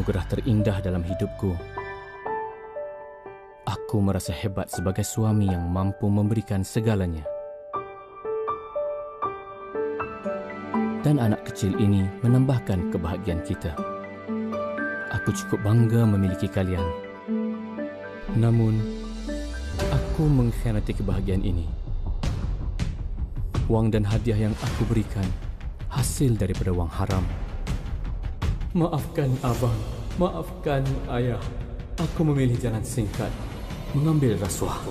anugerah terindah dalam hidupku. Aku merasa hebat sebagai suami yang mampu memberikan segalanya. Dan anak kecil ini menambahkan kebahagiaan kita. Aku cukup bangga memiliki kalian. Namun, aku mengkhianati kebahagiaan ini. Wang dan hadiah yang aku berikan hasil daripada wang haram. Maafkan abang, maafkan ayah. Aku memilih jalan singkat, mengambil rasuah.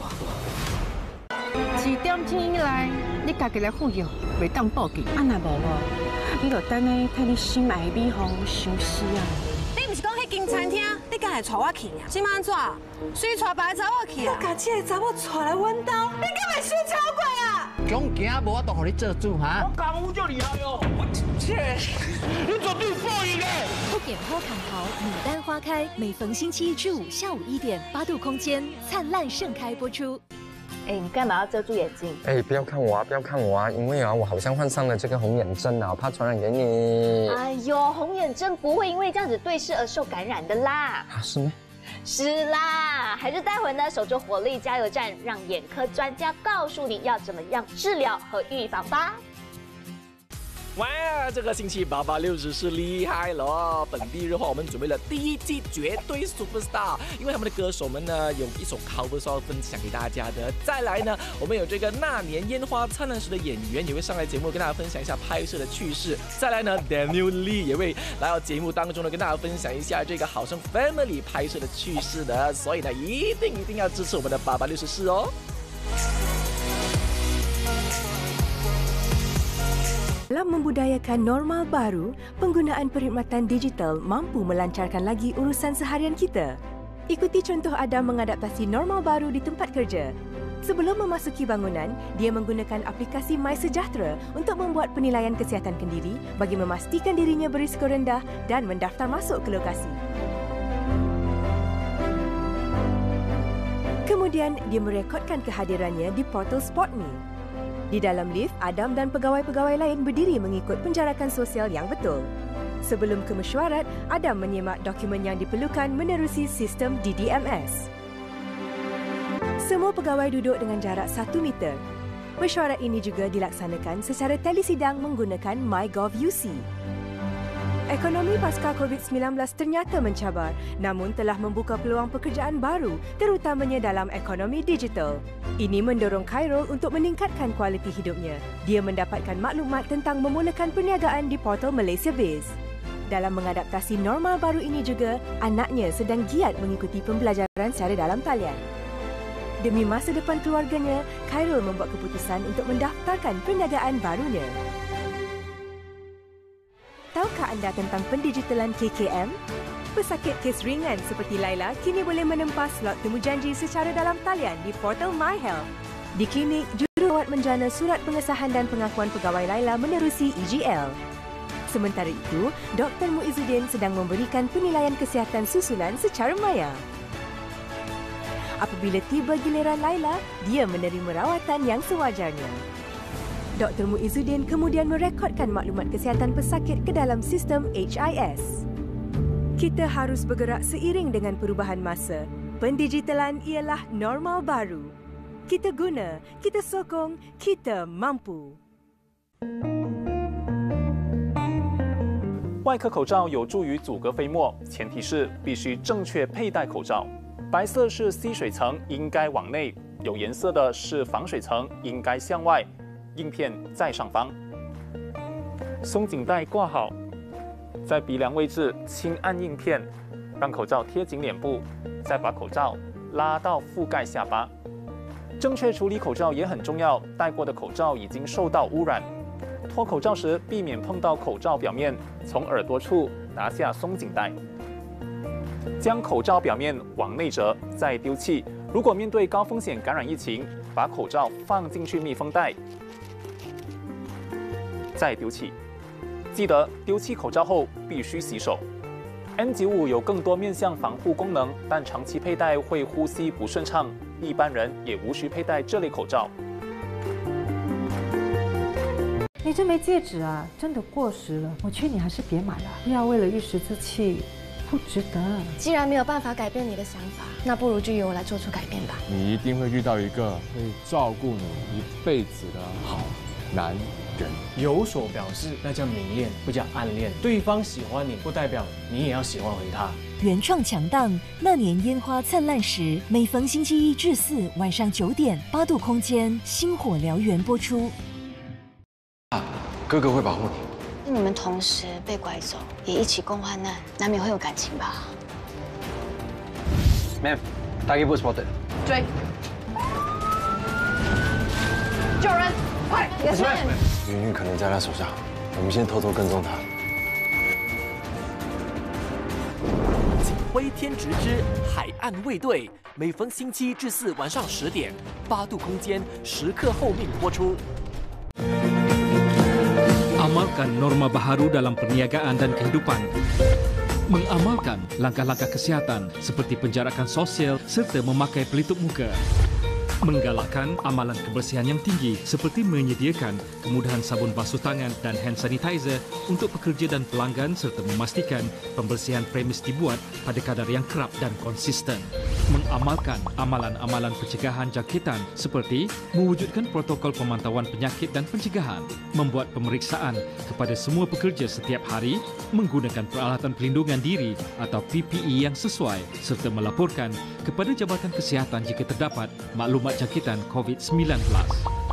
2点钟以来，你家己来富有，袂当报警。啊，若无你就等下替你心爱的美红休息啊。你不是讲迄间餐厅，你敢会带我去啊？今晚怎？随带别个查某去啊？你甲这个查某带来阮兜，你敢会输超过啊？强行无法度互你做主哈！我功夫就厉害哦！我切，你绝对报应的！不点破砍桃，牡丹花开。每逢星期一至五下午1点，8度空间灿烂盛开播出。哎，你干嘛要遮住眼睛？哎，不要看我啊，不要看我啊，因为啊，我好像患上了这个红眼症啊，我怕传染给你。哎呦，红眼症不会因为这样子对视而受感染的啦。啊，是吗？是啦，还是待会呢，守着活力加油站，让眼科专家告诉你要怎么样治疗和预防吧。 哇，这个星期8860是厉害了！本地日话，我们准备了第一季绝对 Superstar， 因为他们的歌手们呢有一首 cover 是要分享给大家的。再来呢，我们有这个那年烟花灿烂时的演员也会上来节目跟大家分享一下拍摄的趣事。再来呢 ，Daniel Lee 也会来到节目当中呢跟大家分享一下这个好声 Family 拍摄的趣事的。所以呢，一定要支持我们的8864哦！ Dalam membudayakan normal baru, penggunaan perkhidmatan digital mampu melancarkan lagi urusan seharian kita. Ikuti contoh Adam mengadaptasi normal baru di tempat kerja. Sebelum memasuki bangunan, dia menggunakan aplikasi MySejahtera untuk membuat penilaian kesihatan kendiri bagi memastikan dirinya berisiko rendah dan mendaftar masuk ke lokasi. Kemudian, dia merekodkan kehadirannya di portal SpotMe. Di dalam lift, Adam dan pegawai-pegawai lain berdiri mengikut penjarakan sosial yang betul. Sebelum ke mesyuarat, Adam menyemak dokumen yang diperlukan menerusi sistem DDMS. Semua pegawai duduk dengan jarak 1 meter. Mesyuarat ini juga dilaksanakan secara telesidang menggunakan MyGov.UC. Ekonomi pasca COVID-19 ternyata mencabar, namun telah membuka peluang pekerjaan baru, terutamanya dalam ekonomi digital. Ini mendorong Khairul untuk meningkatkan kualiti hidupnya. Dia mendapatkan maklumat tentang memulakan perniagaan di portal Malaysia Biz. Dalam mengadaptasi normal baru ini juga, anaknya sedang giat mengikuti pembelajaran secara dalam talian. Demi masa depan keluarganya, Khairul membuat keputusan untuk mendaftarkan perniagaan barunya. Tahukah anda tentang pendigitalan KKM? Pesakit kes ringan seperti Laila kini boleh menempa slot temujanji secara dalam talian di portal MyHealth. Di klinik, jururawat menjana surat pengesahan dan pengakuan pegawai Laila menerusi EGL. Sementara itu, Dr. Muizzuddin sedang memberikan penilaian kesihatan susulan secara maya. Apabila tiba giliran Laila, dia menerima rawatan yang sewajarnya. Dr. Muizzuddin kemudian merekodkan maklumat kesihatan pesakit ke dalam sistem HIS. Kita harus bergerak seiring dengan perubahan masa. Pendigitalan ialah normal baru. Kita guna, kita sokong, kita mampu. 外科口罩有助于阻隔飞沫，前提是必须正确佩戴口罩。白色是吸水层，应该往内；有颜色的是防水层，应该向外。 印片在上方，松紧带挂好，在鼻梁位置轻按印片，让口罩贴紧脸部，再把口罩拉到覆盖下巴。正确处理口罩也很重要，戴过的口罩已经受到污染。脱口罩时避免碰到口罩表面，从耳朵处拿下松紧带，将口罩表面往内折，再丢弃。如果面对高风险感染疫情，把口罩放进去密封袋。 再丢弃，记得丢弃口罩后必须洗手。N95有更多面向防护功能，但长期佩戴会呼吸不顺畅，一般人也无需佩戴这类口罩。你这枚戒指啊，真的过时了，我劝你还是别买了，不要为了一时之气不值得。既然没有办法改变你的想法，那不如就由我来做出改变吧。你一定会遇到一个可以照顾你一辈子的好男人。有所表示，那叫明恋，不叫暗恋。对方喜欢你，不代表你也要喜欢回他。原创强档《那年烟花灿烂时》，每逢星期1至4晚上9点，8度空间星火燎原播出。哥哥会保护你。你们同时被拐走，也一起共患难，难免会有感情吧 ？Ma'am， 大一部 spotted。追！救人！快！也是。云云可能在他手上，我们先偷偷跟踪他。警徽天职之海岸卫队，每逢星期1至4晚上10点，8度空间时刻候命播出。Amalkan norma baharu dalam perniagaan dan kehidupan. Mengamalkan langkah-langkah kesihatan seperti penjarakan sosial serta memakai pelitup muka. Menggalakkan amalan kebersihan yang tinggi seperti menyediakan kemudahan sabun basuh tangan dan hand sanitizer untuk pekerja dan pelanggan serta memastikan pembersihan premis dibuat pada kadar yang kerap dan konsisten. Mengamalkan amalan-amalan pencegahan jangkitan seperti mewujudkan protokol pemantauan penyakit dan pencegahan, membuat pemeriksaan kepada semua pekerja setiap hari, menggunakan peralatan pelindungan diri atau PPE yang sesuai serta melaporkan kepada Jabatan Kesihatan jika terdapat maklumat jangkitan COVID-19.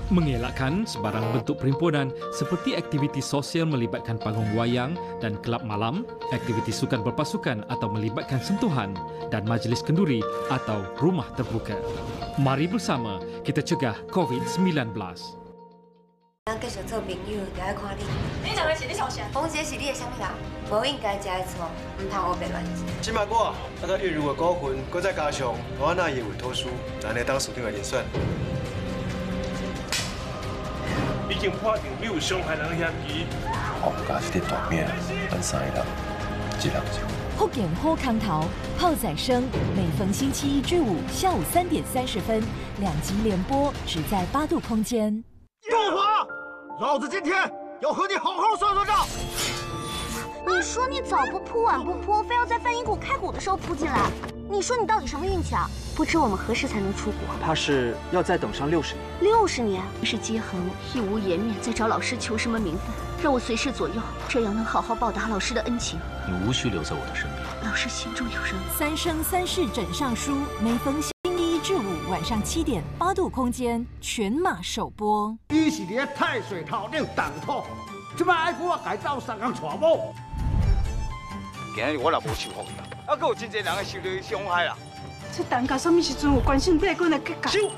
Mengelakkan sebarang bentuk perhimpunan seperti aktiviti sosial melibatkan panggung wayang dan kelab malam, aktiviti sukan berpasukan atau melibatkan sentuhan dan majlis kenduri atau rumah terbuka. Mari bersama kita cegah COVID-19. 咱继续做朋友，就爱看你。你讲的是你小贤，凤姐是你的什么人？无应该食的错，唔通乌白乱做。今摆我甲月如的股份，搁再加上我那业委托书，咱来当锁定的人选。已经判定你有伤害人的嫌疑。我们家是啲大命，分三个人，一人一户。福建好康头炮仔声，每逢星期1至5下午3点30分，2集连播，只在8度空间。杜华，老子今天要和你好好算算账。你说你早不扑晚不扑，非要在范银谷开股的时候扑进来。你说你到底什么运气啊？不知我们何时才能出国？怕是要再等上60年。60年是姬恒义无颜面，在找老师求什么名分，让我随时左右，这样能好好报答老师的恩情。你无需留在我的身边。老师心中有人。三生三世枕上书，每逢星期1至5晚上7点，8度空间全马首播。伊是你的太水头领当土，即摆爱我改造三工娶某。今日我若无受福啦，还佫有真侪人会受到伊伤害啦。这蛋糕什么时阵有关心百官的结果？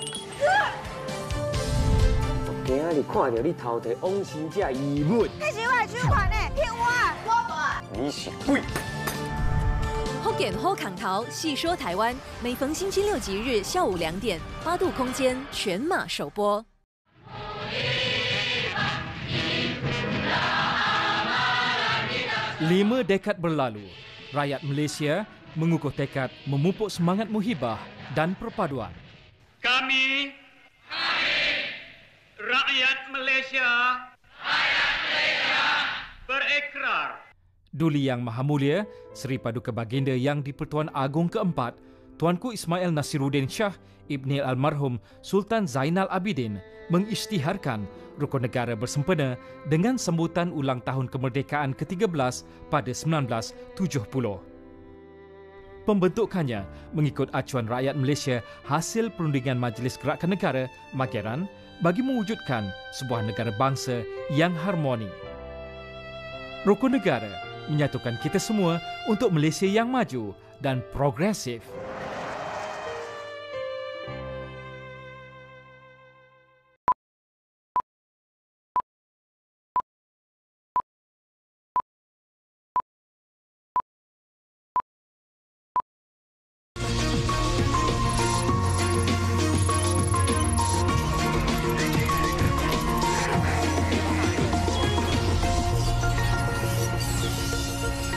我今日看到你偷摕王生姐遗物，那是我的手款呢，骗我！你是鬼！福建好康头细说台湾，每逢星期6及日下午2点，8度空间全马首播。5 dekad berlalu, rakyat Malaysia mengukuh tekad memupuk semangat muhibah dan perpaduan. Kami, rakyat Malaysia, berekrar. Duli Yang Maha Mulia, Seri Paduka Baginda Yang di-Pertuan Agong keempat, Tuanku Ismail Nasiruddin Shah Ibni Almarhum Sultan Zainal Abidin mengisytiharkan rukun negara bersempena dengan sambutan ulang tahun kemerdekaan ke-13 pada 1970. Pembentukannya mengikut acuan rakyat Malaysia hasil perundingan Majlis Gerakan Negara Mageran bagi mewujudkan sebuah negara bangsa yang harmoni. Rukun negara menyatukan kita semua untuk Malaysia yang maju dan progresif.